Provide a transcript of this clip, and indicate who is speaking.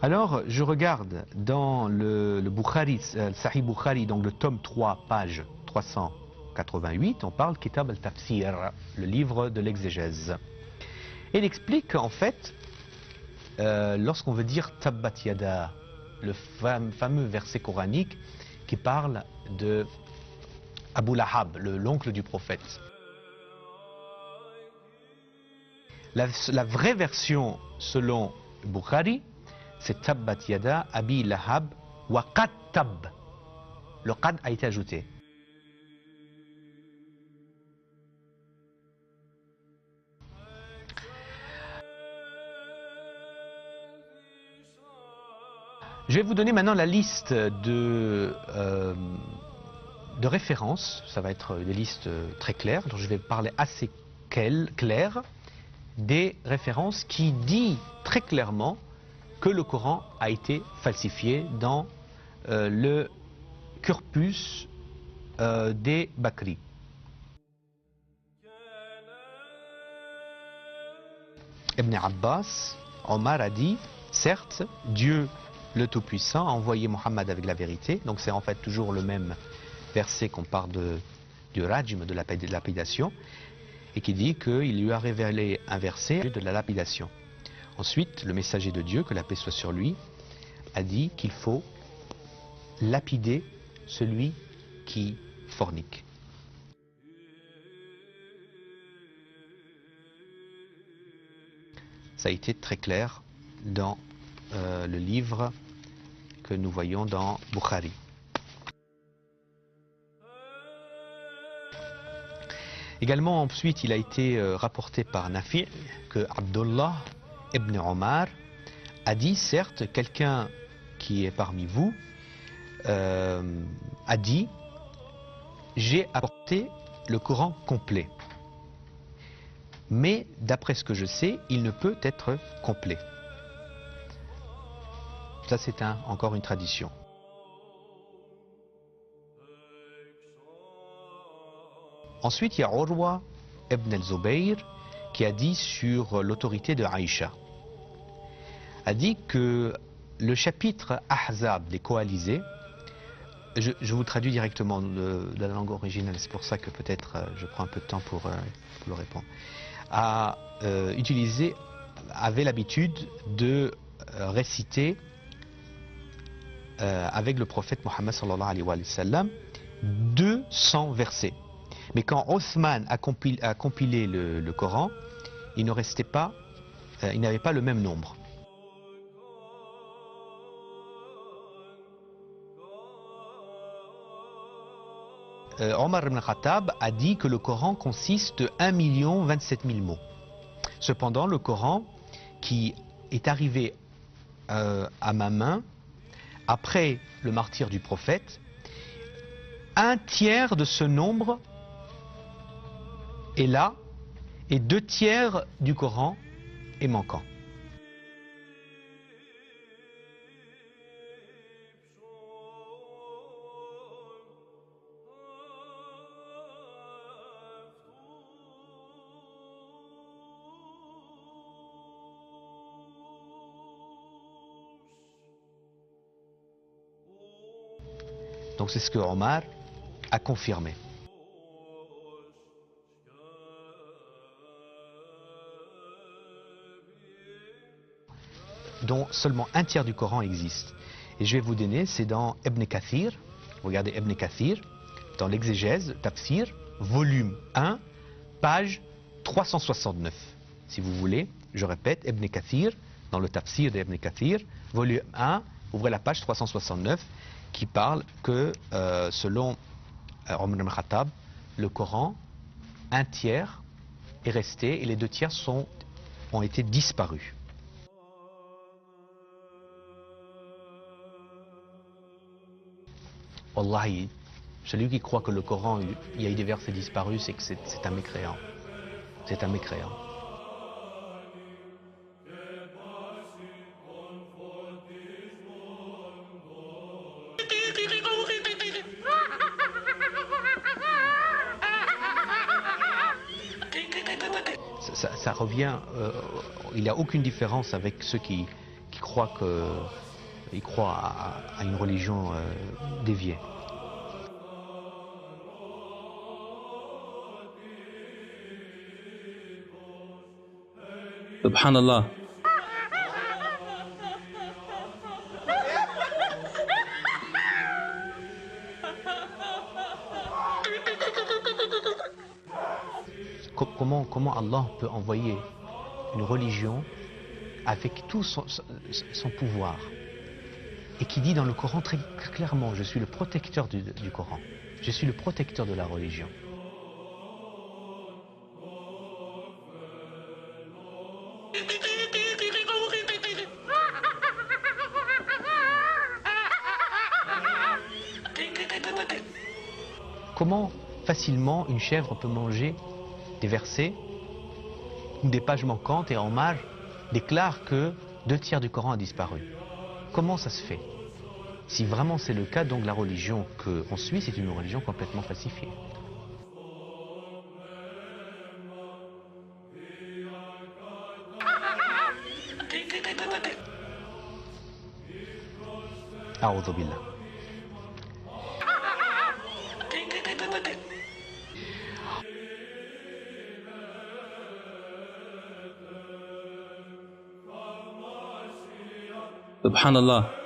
Speaker 1: Alors, je regarde dans le Bukhari, Sahih Bukhari, donc le tome 3, page 388, on parle Kitab al-Tafsir, le livre de l'exégèse. Et il explique en fait, lorsqu'on veut dire Tabbat Yada, le fameux verset coranique qui parle de Abu Lahab, l'oncle du prophète. La vraie version selon Bukhari, c'est Tabbat Yada Abi Lahab wa qad tab. Le qad a été ajouté. Je vais vous donner maintenant la liste de références. Ça va être des listes très claires. Donc je vais parler assez clair des références qui disent très clairement que le Coran a été falsifié dans le corpus des Bakri. Ibn Abbas, Omar a dit, certes, Dieu le Tout-Puissant a envoyé Mohammed avec la vérité, donc c'est en fait toujours le même verset qu'on parle du rajm, de la lapidation, et qui dit qu'il lui a révélé un verset de la lapidation. Ensuite, le messager de Dieu, que la paix soit sur lui, a dit qu'il faut lapider celui qui fornique. Ça a été très clair dans le livre que nous voyons dans Bukhari. Également, ensuite, il a été rapporté par Nafi' que Abdullah ibn Omar a dit, certes, quelqu'un qui est parmi vous a dit, j'ai apporté le Coran complet. Mais d'après ce que je sais, il ne peut être complet. Ça, c'est encore une tradition. Ensuite, il y a Urwa ibn al-Zubayr qui a dit sur l'autorité de Aïcha. A dit que le chapitre Ahzab des coalisés, je vous traduis directement de la langue originale, c'est pour ça que peut-être je prends un peu de temps pour le répondre, avait l'habitude de réciter avec le prophète Mohammed sallallahu alayhi wa sallam 200 versets. Mais quand Othman a compilé le Coran, il ne restait pas, il n'avait pas le même nombre. Omar ibn Khattab a dit que le Coran consiste de 1 027 000 mots. Cependant, le Coran qui est arrivé à ma main après le martyre du prophète, un tiers de ce nombre est là et 2 tiers du Coran est manquant. Donc c'est ce que Omar a confirmé. Dont seulement un tiers du Coran existe. Et je vais vous donner, c'est dans Ibn Kathir, regardez Ibn Kathir, dans l'exégèse, Tafsir, volume 1, page 369. Si vous voulez, je répète, Ibn Kathir, dans le Tafsir d'Ibn Kathir, volume 1, ouvrez la page 369, qui parle que, selon Omar ibn Khattab, le Coran, un tiers est resté et les 2 tiers ont été disparus. Wallahi, celui qui croit que le Coran, il y a eu des versets disparus, c'est que c'est un mécréant. C'est un mécréant. Ça revient, il n'y a aucune différence avec ceux qui croient il croit à une religion déviée.
Speaker 2: Subhanallah.
Speaker 1: Comment Allah peut envoyer une religion avec tout son pouvoir et qui dit dans le Coran très clairement: je suis le protecteur du Coran, je suis le protecteur de la religion. Comment facilement une chèvre peut manger des versets ou des pages manquantes et en marge déclare que 2/3 du Coran a disparu? Comment ça se fait? Si vraiment c'est le cas, donc la religion qu'on suit, c'est une religion complètement falsifiée. A'udhu billah.
Speaker 2: Subhanallah.